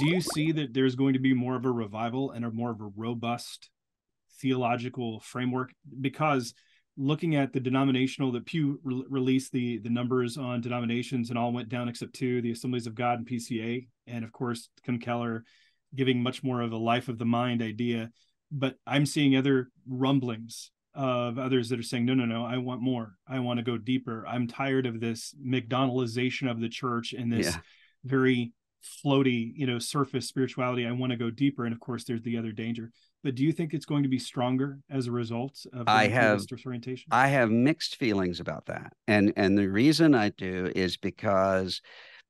do you see that there's going to be more of a revival and a more of a robust theological framework? Because looking at the denominational, that Pew released the numbers on denominations, and all went down except two, the Assemblies of God and PCA, and of course Tim Keller giving much more of a life of the mind idea. But I'm seeing other rumblings of others that are saying, no, I want more. I want to go deeper. I'm tired of this McDonaldization of the church and this very floaty, surface spirituality. I want to go deeper. And of course, there's the other danger. But do you think it's going to be stronger as a result of going through this disorientation? I have mixed feelings about that. And the reason I do is because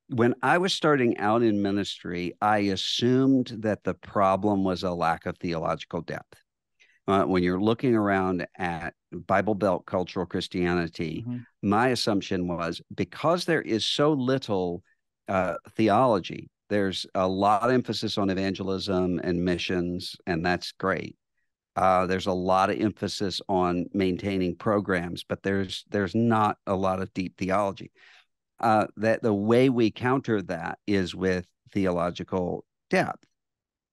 when I was starting out in ministry, I assumed that the problem was a lack of theological depth. When you're looking around at Bible Belt cultural Christianity, my assumption was because there is so little theology, there's a lot of emphasis on evangelism and missions, and that's great. There's a lot of emphasis on maintaining programs, but there's not a lot of deep theology. That the way we counter that is with theological depth.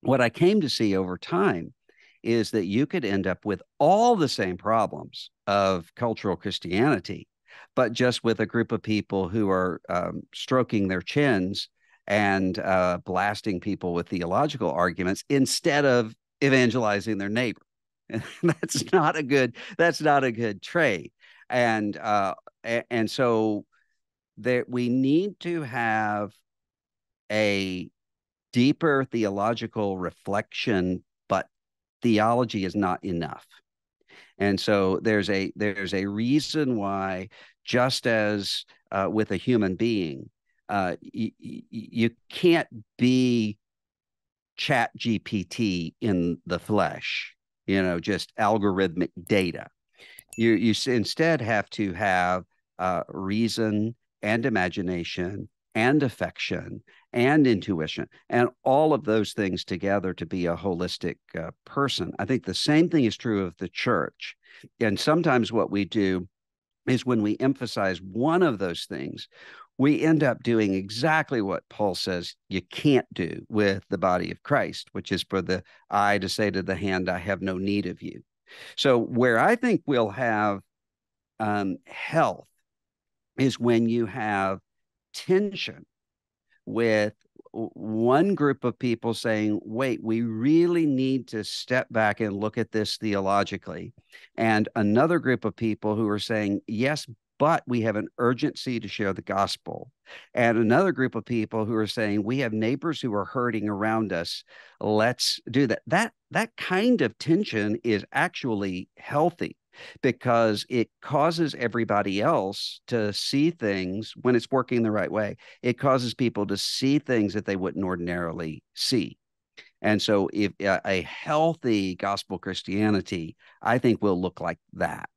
What I came to see over time is that you could end up with all the same problems of cultural Christianity, but just with a group of people who are stroking their chins and blasting people with theological arguments instead of evangelizing their neighbor. That's not a good trade. And so that we need to have a deeper theological reflection, but theology is not enough. And so there's a reason why, just as with a human being, you can't be Chat GPT in the flesh, just algorithmic data. You instead have to have reason and imagination and affection and intuition and all of those things together to be a holistic person. I think the same thing is true of the church. And sometimes what we do is when we emphasize one of those things, we end up doing exactly what Paul says you can't do with the body of Christ, which is for the eye to say to the hand, I have no need of you. So where I think we'll have health is when you have tension with one group of people saying, wait, we really need to step back and look at this theologically. And another group of people who are saying, yes, but we have an urgency to share the gospel. And another group of people who are saying, we have neighbors who are hurting around us. Let's do that. That kind of tension is actually healthy, because it causes everybody else to see things when it's working the right way. It causes people to see things that they wouldn't ordinarily see. And so if a healthy gospel Christianity, I think, will look like that.